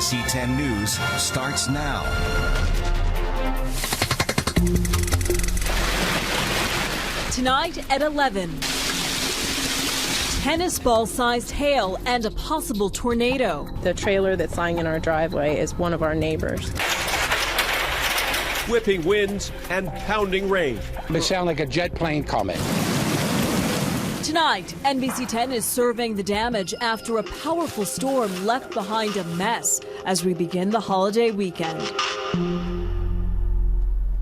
NBC10 News starts now. Tonight at 11. Tennis ball-sized hail and a possible tornado. The trailer that's lying in our driveway is one of our neighbors. Whipping winds and pounding rain. They sound like a jet plane coming. Tonight, NBC10 is surveying the damage after a powerful storm left behind a mess as we begin the holiday weekend.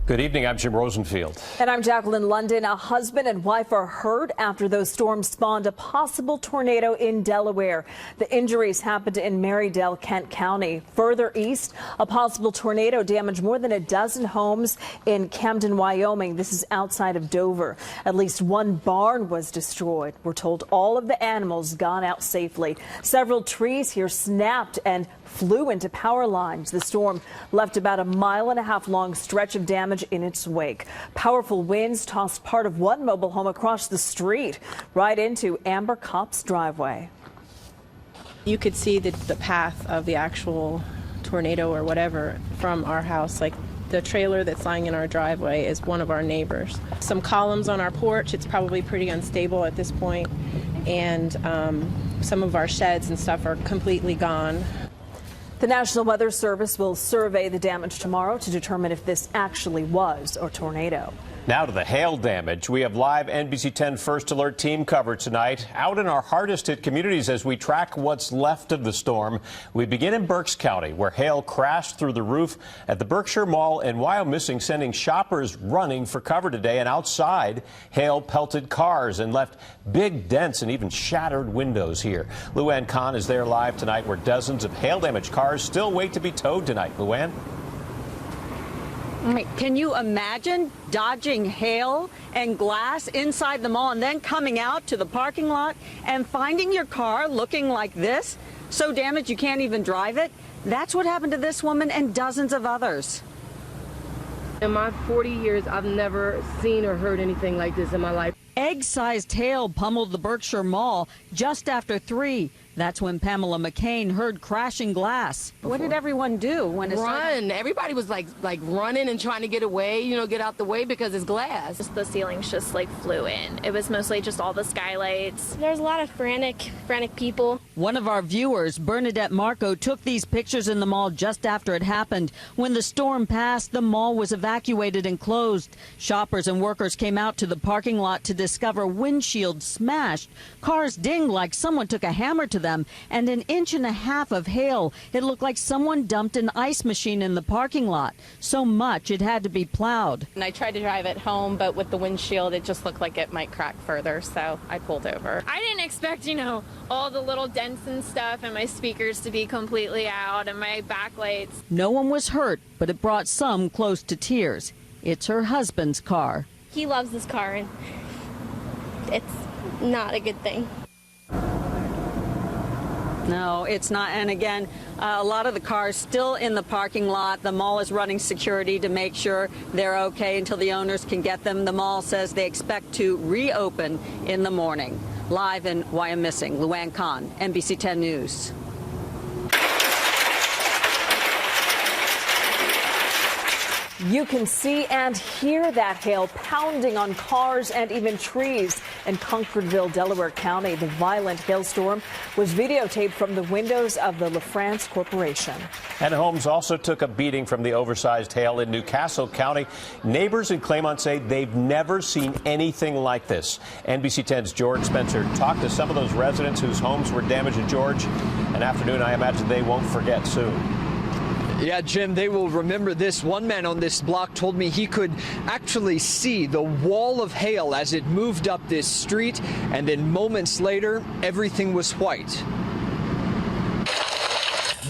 Good evening, I'm Jim Rosenfield. And I'm Jacqueline London. A husband and wife are hurt after those storms spawned a possible tornado in Delaware. The injuries happened in Marydale, Kent County. Further east, a possible tornado damaged more than a dozen homes in Camden, Wyoming. This is outside of Dover. At least one barn was destroyed. We're told all of the animals got out safely. Several trees here snapped and flew into power lines. The storm left about a 1.5 mile long stretch of damage in its wake. Powerful winds tossed part of one mobile home across the street right into Amber Kopp's driveway. You could see the path of the actual tornado or whatever from our house. Like the trailer that's lying in our driveway is one of our neighbors. Some columns on our porch, it's probably pretty unstable at this point, and some of our sheds and stuff are completely gone. The National Weather Service will survey the damage tomorrow to determine if this actually was a tornado. Now to the hail damage. We have live NBC 10 First Alert team coverage tonight out in our hardest hit communities as we track what's left of the storm. We begin in Berks County, where hail crashed through the roof at the Berkshire Mall in Wyoming, sending shoppers running for cover today. And outside, hail pelted cars and left big dents and even shattered windows here. Luann Kahn is there live tonight, where dozens of hail damaged cars still wait to be towed tonight. Luann? Can you imagine dodging hail and glass inside the mall and then coming out to the parking lot and finding your car looking like this, so damaged you can't even drive it? That's what happened to this woman and dozens of others. In my 40 years, I've never seen or heard anything like this in my life. Egg-sized hail pummeled the Berkshire Mall just after 3. That's when Pamela McCain heard crashing glass. What did everyone do when it started? Run. Everybody was like running and trying to get away, get out the way because it's glass. The ceilings just flew in. It was mostly just all the skylights. There's a lot of frantic people. One of our viewers, Bernadette Marco, took these pictures in the mall just after it happened. When the storm passed, the mall was evacuated and closed. Shoppers and workers came out to the parking lot to discover windshields smashed, cars dinged like someone took a hammer to them, and 1.5 inches of hail. It looked like someone dumped an ice machine in the parking lot. So much it had to be plowed. And I tried to drive it home, but with the windshield, it just looked like it might crack further, so I pulled over. I didn't expect, all the little dents and stuff and my speakers to be completely out and my backlights. No one was hurt, but it brought some close to tears. It's her husband's car. He loves this car, and it's not a good thing. No, it's not. And again, a lot of the cars still in the parking lot. The mall is running security to make sure they're okay until the owners can get them. The mall says they expect to reopen in the morning. Live in Wyoming, Luann Kahn, NBC 10 News. You can see and hear that hail pounding on cars and even trees in Concordville, Delaware County. The violent hailstorm was videotaped from the windows of the LaFrance Corporation. And homes also took a beating from the oversized hail in Newcastle County. Neighbors in Claymont say they've never seen anything like this. NBC 10's George Spencer talked to some of those residents whose homes were damaged. And George, an afternoon I imagine they won't forget soon. Yeah, Jim, they will remember this. One man on this block told me he could actually see the wall of hail as it moved up this street, and then moments later, everything was white.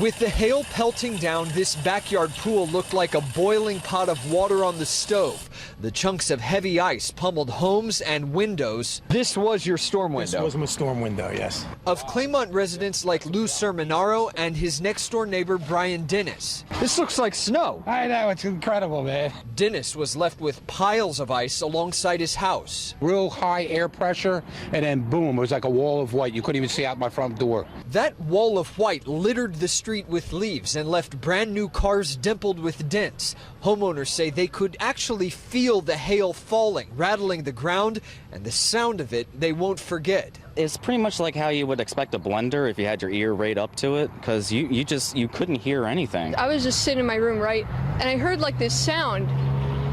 With the hail pelting down, this backyard pool looked like a boiling pot of water on the stove. The chunks of heavy ice pummeled homes and windows. This was your storm window? This was my storm window, yes. Of Claymont residents like Lou Sermonaro and his next-door neighbor, Brian Dennis. This looks like snow. I know, it's incredible, man. Dennis was left with piles of ice alongside his house. Real high air pressure, and then boom, it was like a wall of white. You couldn't even see out my front door. That wall of white littered the street with leaves and left brand new cars dimpled with dents. Homeowners say they could actually feel the hail falling, rattling the ground, and the sound of it they won't forget. It's pretty much like how you would expect a blender if you had your ear right up to it, because you couldn't hear anything. I was just sitting in my room, right, and I heard like this sound.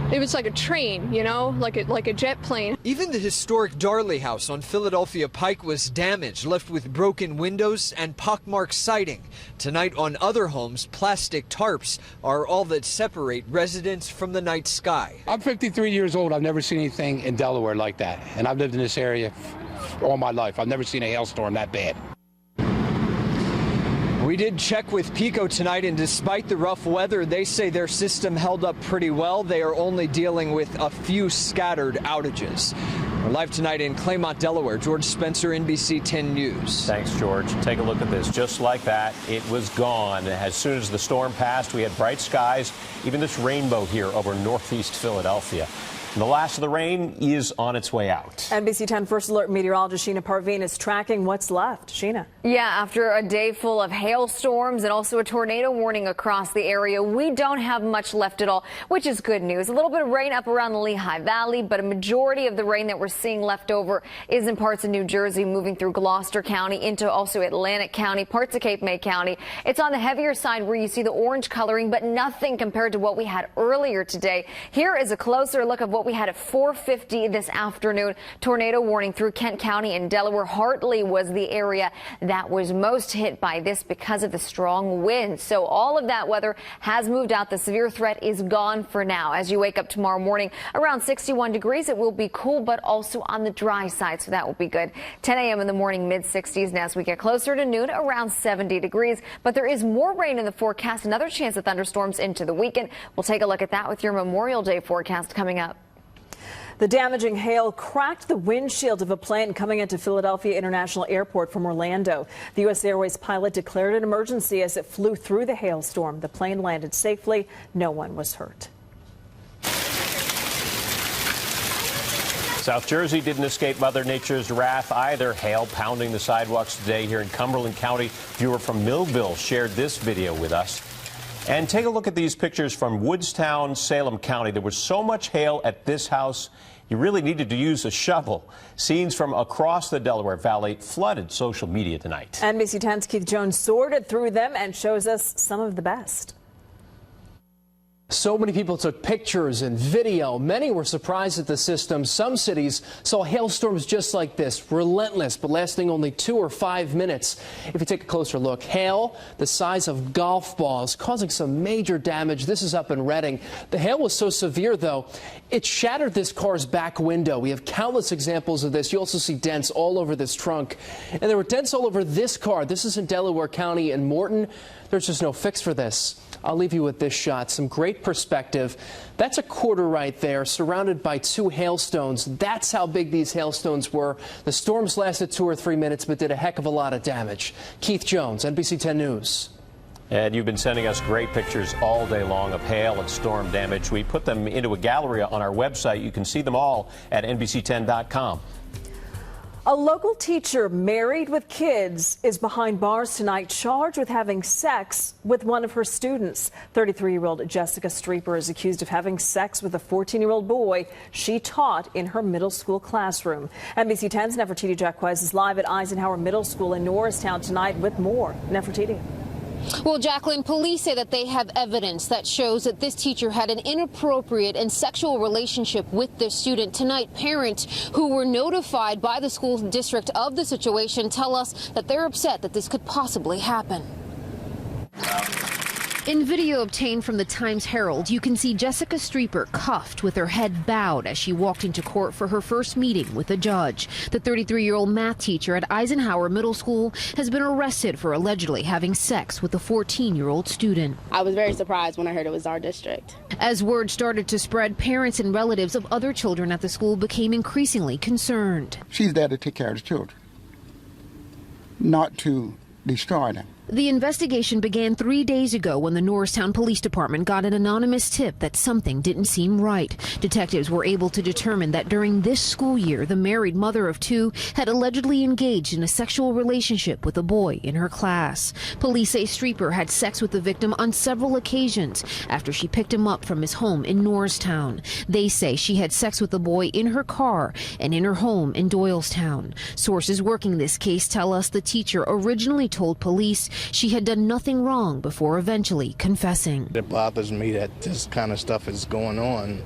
It was like a train, you know, like a jet plane. Even the historic Darley House on Philadelphia Pike was damaged, left with broken windows and pockmarked siding. Tonight on other homes, plastic tarps are all that separate residents from the night sky. I'm 53 years old. I've never seen anything in Delaware like that, and I've lived in this area all my life. I've never seen a hailstorm that bad. We did check with PECO tonight, and despite the rough weather, they say their system held up pretty well. They are only dealing with a few scattered outages. We're live tonight in Claymont, Delaware. George Spencer, NBC 10 News. Thanks, George. Take a look at this. Just like that, it was gone. As soon as the storm passed, we had bright skies, even this rainbow here over northeast Philadelphia. The last of the rain is on its way out. NBC 10 First Alert meteorologist Sheena Parveen is tracking what's left. Sheena. Yeah, after a day full of hailstorms and also a tornado warning across the area, we don't have much left at all, which is good news. A little bit of rain up around the Lehigh Valley, but a majority of the rain that we're seeing left over is in parts of New Jersey, moving through Gloucester County into also Atlantic County, parts of Cape May County. It's on the heavier side where you see the orange coloring, but nothing compared to what we had earlier today. Here is a closer look of what we had at 4:50 this afternoon. Tornado warning through Kent County and Delaware. Hartley was the area that was most hit by this because of the strong winds. So all of that weather has moved out. The severe threat is gone for now. As you wake up tomorrow morning, around 61 degrees, it will be cool, but also on the dry side, so that will be good. 10 a.m. in the morning, mid-60s. And as we get closer to noon, around 70 degrees. But there is more rain in the forecast. Another chance of thunderstorms into the weekend. We'll take a look at that with your Memorial Day forecast coming up. The damaging hail cracked the windshield of a plane coming into Philadelphia International Airport from Orlando. The U.S. Airways pilot declared an emergency as it flew through the hailstorm. The plane landed safely. No one was hurt. South Jersey didn't escape Mother Nature's wrath either. Hail pounding the sidewalks today here in Cumberland County. Viewer from Millville shared this video with us. And take a look at these pictures from Woodstown, Salem County. There was so much hail at this house, you really needed to use a shovel. Scenes from across the Delaware Valley flooded social media tonight. NBC 10's Keith Jones sorted through them and shows us some of the best. So many people took pictures and video. Many were surprised at the system. Some cities saw hailstorms just like this, relentless, but lasting only 2 or 5 minutes. If you take a closer look, hail the size of golf balls, causing some major damage. This is up in Reading. The hail was so severe, though, it shattered this car's back window. We have countless examples of this. You also see dents all over this trunk. And there were dents all over this car. This is in Delaware County in Morton. There's just no fix for this. I'll leave you with this shot. Some great perspective. That's a quarter right there, surrounded by 2 hailstones. That's how big these hailstones were. The storms lasted 2 or 3 minutes, but did a heck of a lot of damage. Keith Jones, NBC 10 News. And you've been sending us great pictures all day long of hail and storm damage. We put them into a gallery on our website. You can see them all at NBC10.com. A local teacher married with kids is behind bars tonight, charged with having sex with one of her students. 33-year-old Jessica Streeper is accused of having sex with a 14-year-old boy she taught in her middle school classroom. NBC 10's Nefertiti Jacquez is live at Eisenhower Middle School in Norristown tonight with more. Nefertiti. Well, Jacqueline, police say that they have evidence that shows that this teacher had an inappropriate and sexual relationship with this student. Tonight, parents who were notified by the school district of the situation tell us that they're upset that this could possibly happen. In video obtained from the Times-Herald, you can see Jessica Streeper cuffed with her head bowed as she walked into court for her first meeting with a judge. The 33-year-old math teacher at Eisenhower Middle School has been arrested for allegedly having sex with a 14-year-old student. I was very surprised when I heard it was our district. As word started to spread, parents and relatives of other children at the school became increasingly concerned. She's there to take care of the children, not to destroy them. The investigation began 3 days ago when the Norristown Police Department got an anonymous tip that something didn't seem right. Detectives were able to determine that during this school year, the married mother of two had allegedly engaged in a sexual relationship with a boy in her class. Police say Streeper had sex with the victim on several occasions after she picked him up from his home in Norristown. They say she had sex with the boy in her car and in her home in Doylestown. Sources working this case tell us the teacher originally told police she had done nothing wrong before eventually confessing. It bothers me that this kind of stuff is going on.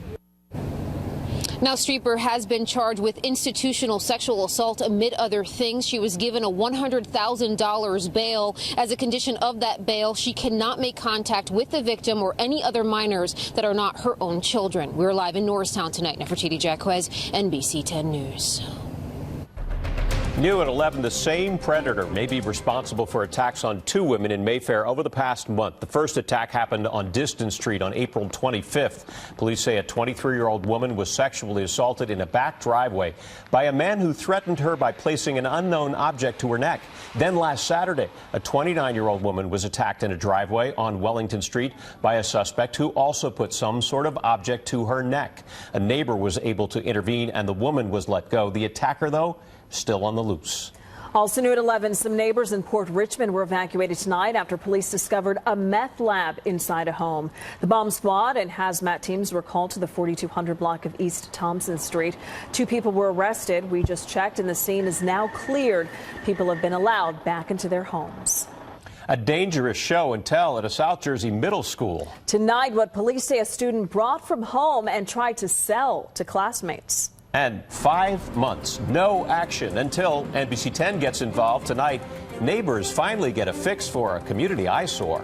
Now, Streeper has been charged with institutional sexual assault amid other things. She was given a $100,000 bail. As a condition of that bail, she cannot make contact with the victim or any other minors that are not her own children. We're live in Norristown tonight. Nefertiti Jacquez, NBC 10 News. New at 11, the same predator may be responsible for attacks on two women in Mayfair over the past month. The first attack happened on Diston Street on April 25th. Police say a 23-year-old woman was sexually assaulted in a back driveway by a man who threatened her by placing an unknown object to her neck. Then last Saturday, a 29-year-old woman was attacked in a driveway on Wellington Street by a suspect who also put some sort of object to her neck. A neighbor was able to intervene and the woman was let go. The attacker, though, still on the loose. Also new at 11, some neighbors in Port Richmond were evacuated tonight after police discovered a meth lab inside a home. The bomb squad and hazmat teams were called to the 4200 block of East Thompson Street. 2 people were arrested. We just checked and the scene is now cleared. People have been allowed back into their homes. A dangerous show and tell at a South Jersey middle school. Tonight, what police say a student brought from home and tried to sell to classmates. And 5 months, no action until NBC 10 gets involved tonight. Neighbors finally get a fix for a community eyesore.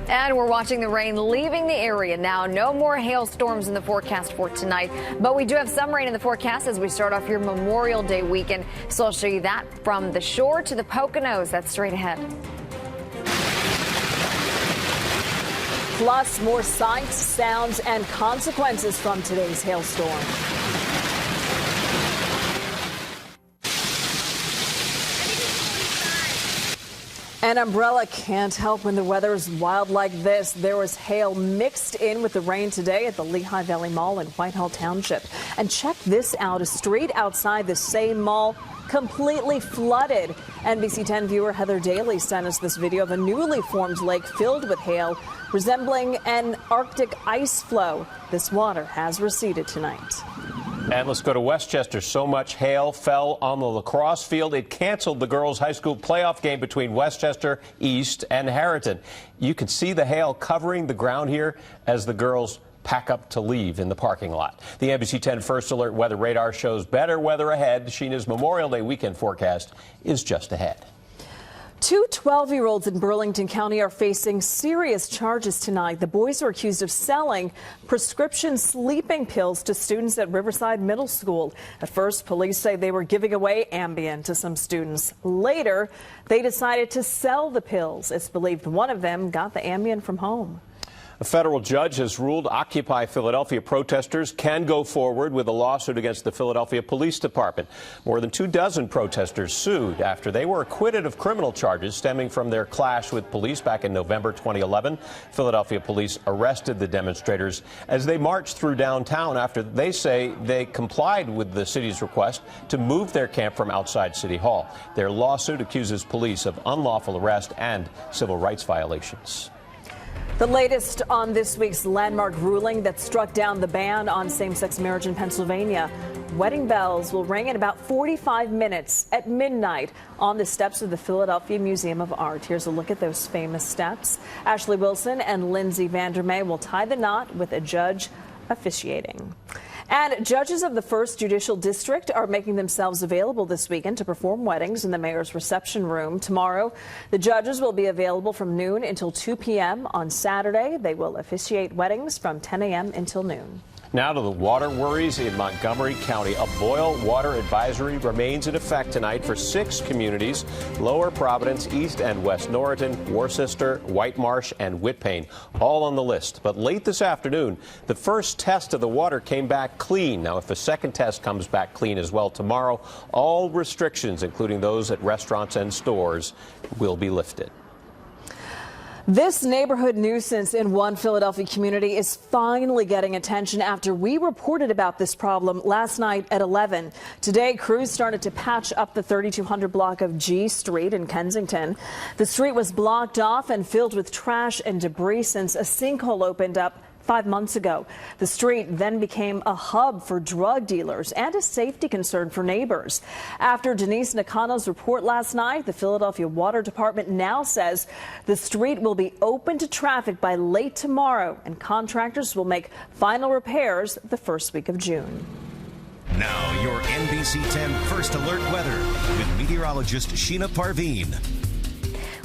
And we're watching the rain leaving the area now. No more hailstorms in the forecast for tonight, but we do have some rain in the forecast as we start off your Memorial Day weekend. So I'll show you that from the shore to the Poconos. That's straight ahead. Plus, more sights, sounds, and consequences from today's hailstorm. An umbrella can't help when the weather is wild like this. There was hail mixed in with the rain today at the Lehigh Valley Mall in Whitehall Township. And check this out, a street outside the same mall completely flooded. NBC 10 viewer Heather Daly sent us this video of a newly formed lake filled with hail, resembling an Arctic ice flow. This water has receded tonight. And let's go to Westchester. So much hail fell on the lacrosse field, it canceled the girls' high school playoff game between Westchester East and Harriton. You can see the hail covering the ground here as the girls pack up to leave in the parking lot. The NBC 10 First Alert Weather Radar shows better weather ahead. Sheena's Memorial Day weekend forecast is just ahead. 2 12-year-olds in Burlington County are facing serious charges tonight. The boys are accused of selling prescription sleeping pills to students at Riverside Middle School. At first, police say they were giving away Ambien to some students. Later, they decided to sell the pills. It's believed one of them got the Ambien from home. A federal judge has ruled Occupy Philadelphia protesters can go forward with a lawsuit against the Philadelphia Police Department. More than 24 protesters sued after they were acquitted of criminal charges stemming from their clash with police back in November 2011. Philadelphia police arrested the demonstrators as they marched through downtown after they say they complied with the city's request to move their camp from outside City Hall. Their lawsuit accuses police of unlawful arrest and civil rights violations. The latest on this week's landmark ruling that struck down the ban on same-sex marriage in Pennsylvania. Wedding bells will ring in about 45 minutes at midnight on the steps of the Philadelphia Museum of Art. Here's a look at those famous steps. Ashley Wilson and Lindsay Vandermeer will tie the knot with a judge officiating. And judges of the 1st Judicial District are making themselves available this weekend to perform weddings in the mayor's reception room. Tomorrow, the judges will be available from noon until 2 p.m. On Saturday, they will officiate weddings from 10 a.m. until noon. Now to the water worries in Montgomery County. A boil water advisory remains in effect tonight for 6 communities: Lower Providence, East and West Norriton, Worcester, White Marsh, and Whitpain, all on the list. But late this afternoon, the first test of the water came back clean. Now, if a second test comes back clean as well tomorrow, all restrictions, including those at restaurants and stores, will be lifted. This neighborhood nuisance in one Philadelphia community is finally getting attention after we reported about this problem last night at 11. Today, crews started to patch up the 3200 block of G Street in Kensington. The street was blocked off and filled with trash and debris since a sinkhole opened up 5 months ago. The street then became a hub for drug dealers and a safety concern for neighbors. After Denise Nakano's report last night, the Philadelphia Water Department now says the street will be open to traffic by late tomorrow, and contractors will make final repairs the first week of June. Now, your NBC 10 First Alert weather with meteorologist Sheena Parveen.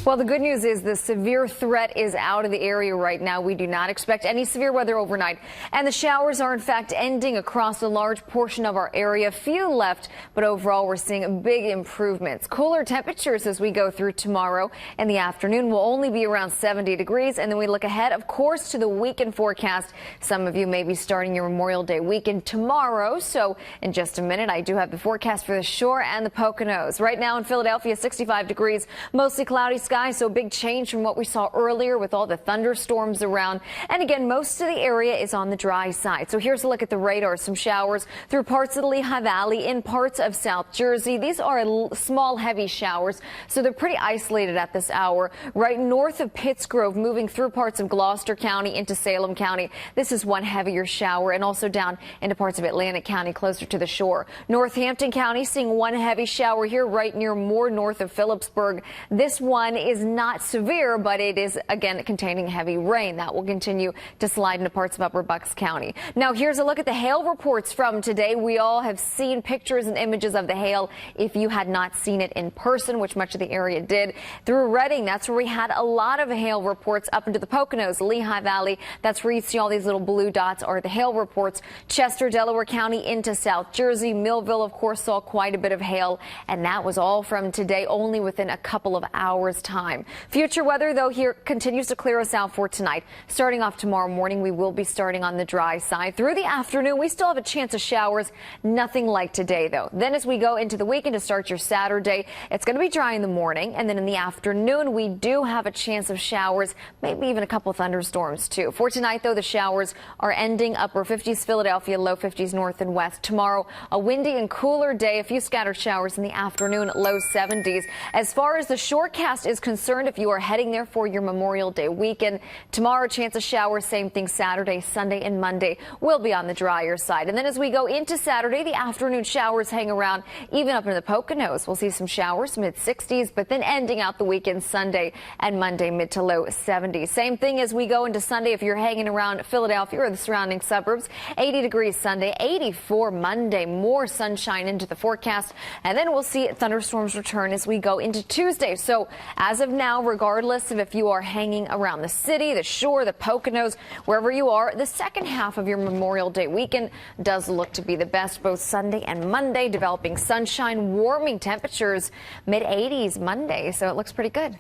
Well, the good news is the severe threat is out of the area right now. We do not expect any severe weather overnight. And the showers are, in fact, ending across a large portion of our area. Few left, but overall, we're seeing big improvements. Cooler temperatures as we go through tomorrow. In the afternoon, will only be around 70 degrees. And then we look ahead, of course, to the weekend forecast. Some of you may be starting your Memorial Day weekend tomorrow. So in just a minute, I do have the forecast for the shore and the Poconos. Right now in Philadelphia, 65 degrees, mostly cloudy skies. So big change from what we saw earlier with all the thunderstorms around. And again, most of the area is on the dry side. So here's a look at the radar. Some showers through parts of the Lehigh Valley, in parts of South Jersey. These are small, heavy showers, so they're pretty isolated at this hour. Right north of Pittsgrove, moving through parts of Gloucester County into Salem County. This is one heavier shower, and also down into parts of Atlantic County closer to the shore. Northampton County seeing one heavy shower here right near more north of Phillipsburg. This one is not severe, but it is, again, containing heavy rain. That will continue to slide into parts of Upper Bucks County. Now, here's a look at the hail reports from today. We all have seen pictures and images of the hail. If you had not seen it in person, which much of the area did, through Reading, that's where we had a lot of hail reports up into the Poconos, Lehigh Valley. That's where you see all these little blue dots are the hail reports. Chester, Delaware County into South Jersey. Millville, of course, saw quite a bit of hail, and that was all from today, only within a couple of hours' time. Future weather, though, here continues to clear us out for tonight. Starting off tomorrow morning, we will be starting on the dry side. Through the afternoon, we still have a chance of showers. Nothing like today, though. Then as we go into the weekend to start your Saturday, it's going to be dry in the morning. And then in the afternoon, we do have a chance of showers, maybe even a couple of thunderstorms, too. For tonight, though, the showers are ending. Upper 50s Philadelphia, low 50s north and west. Tomorrow, a windy and cooler day. A few scattered showers in the afternoon, low 70s. As far as the shortcast is concerned, if you are heading there for your Memorial Day weekend, tomorrow, chance of showers, same thing Saturday, Sunday, and Monday will be on the drier side. And then as we go into Saturday, the afternoon showers hang around, even up in the Poconos. We'll see some showers, mid-60s, but then ending out the weekend Sunday and Monday, mid to low 70s. Same thing as we go into Sunday if you're hanging around Philadelphia or the surrounding suburbs. 80 degrees Sunday, 84 Monday, more sunshine into the forecast. And then we'll see thunderstorms return as we go into Tuesday. So as of now, regardless of if you are hanging around the city, the shore, the Poconos, wherever you are, the second half of your Memorial Day weekend does look to be the best, both Sunday and Monday. Developing sunshine, warming temperatures, mid-80s Monday, so it looks pretty good.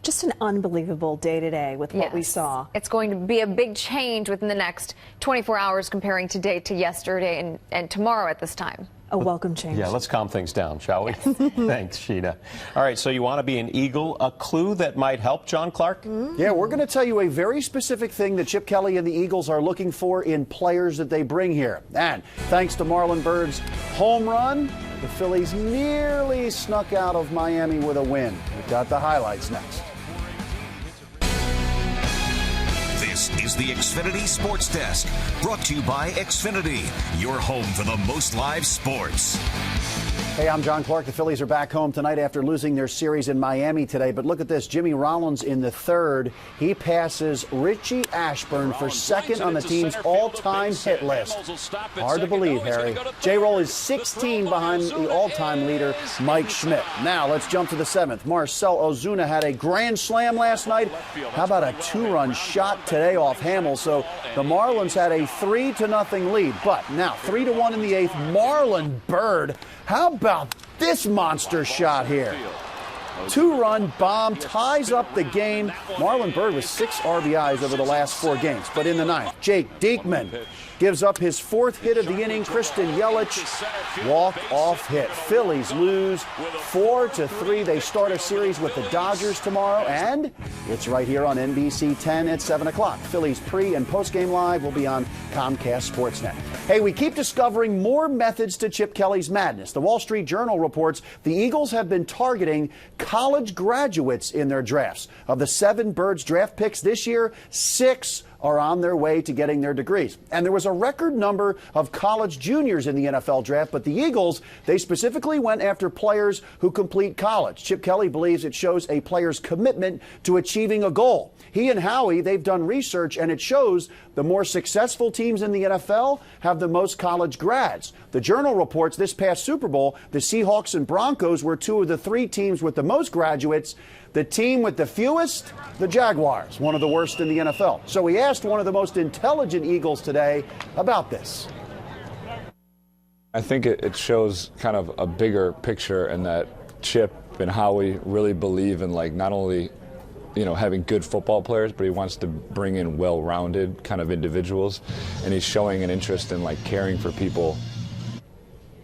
Just an unbelievable day today with what we saw. It's going to be a big change within the next 24 hours comparing today to yesterday and tomorrow at this time. A welcome change. Yeah, let's calm things down, shall we? Thanks, Sheena. All right, so you want to be an Eagle, a clue that might help, John Clark? Yeah, we're going to tell you a very specific thing that Chip Kelly and the Eagles are looking for in players that they bring here. And thanks to Marlon Byrd's home run, the Phillies nearly snuck out of Miami with a win. We've got the highlights next. This is the Xfinity Sports Desk, brought to you by Xfinity, your home for the most live sports. Hey, I'm John Clark. The Phillies are back home tonight after losing their series in Miami today. But look at this. Jimmy Rollins in the third. He passes Richie Ashburn for second on the team's all-time hit list. Hard to believe, Harry. J-Roll is 16 behind the all-time leader, Mike Schmidt. Now let's jump to the seventh. Marcell Ozuna had a grand slam last night. How about a two-run shot today off Hamel? So the Marlins had a 3-0 lead. But now 3-1 in the eighth. Marlon Byrd. How about this monster shot here? Two-run bomb ties up the game. Marlon Byrd with 6 RBIs over the last 4 games. But in the ninth, Jake Diekman gives up his 4th hit of the inning. Christian Yelich, walk-off hit. Phillies lose 4-3. They start a series with the Dodgers tomorrow, and it's right here on NBC 10 at 7 o'clock. Phillies pre- and post-game live will be on Comcast Sportsnet. Hey, we keep discovering more methods to Chip Kelly's madness. The Wall Street Journal reports the Eagles have been targeting college graduates in their drafts. Of the 7 Birds draft picks this year, 6 are on their way to getting their degrees. And there was a record number of college juniors in the NFL draft, but the Eagles, they specifically went after players who complete college. Chip Kelly believes it shows a player's commitment to achieving a goal. He and Howie, they've done research, and it shows the more successful teams in the NFL have the most college grads. The Journal reports this past Super Bowl, the Seahawks and Broncos were 2 of the 3 teams with the most graduates. The team with the fewest, the Jaguars, one of the worst in the NFL. So we asked one of the most intelligent Eagles today about this. I think it shows kind of a bigger picture in that Chip and Howie really believe in, like, not only, you know, having good football players, but he wants to bring in well-rounded kind of individuals, and he's showing an interest in, like, caring for people.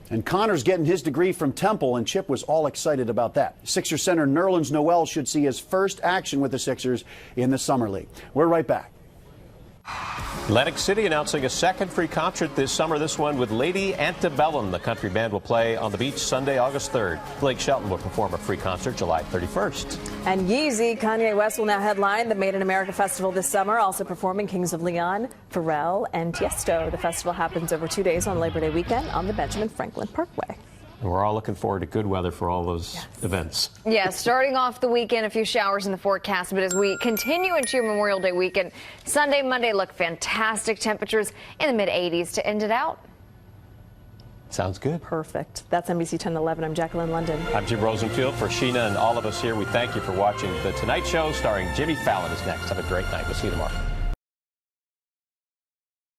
And Connor's getting his degree from Temple, and Chip was all excited about that. Sixers center Nerlens Noel should see his first action with the Sixers in the Summer League. We're right back. Atlantic City announcing a second free concert this summer, this one with Lady Antebellum. The country band will play on the beach Sunday, August 3rd. Blake Shelton will perform a free concert July 31st. And Yeezy, Kanye West will now headline the Made in America Festival this summer, also performing Kings of Leon, Pharrell, and Tiesto. The festival happens over 2 days on Labor Day weekend on the Benjamin Franklin Parkway. We're all looking forward to good weather for all those events. Yeah, starting off the weekend, a few showers in the forecast, but as we continue into your Memorial Day weekend, Sunday, Monday look fantastic. Temperatures in the mid-80s to end it out. Sounds good. Perfect. That's NBC 1011. I'm Jacqueline London. I'm Jim Rosenfield. For Sheena and all of us here, we thank you for watching The Tonight Show starring Jimmy Fallon is next. Have a great night. We'll see you tomorrow.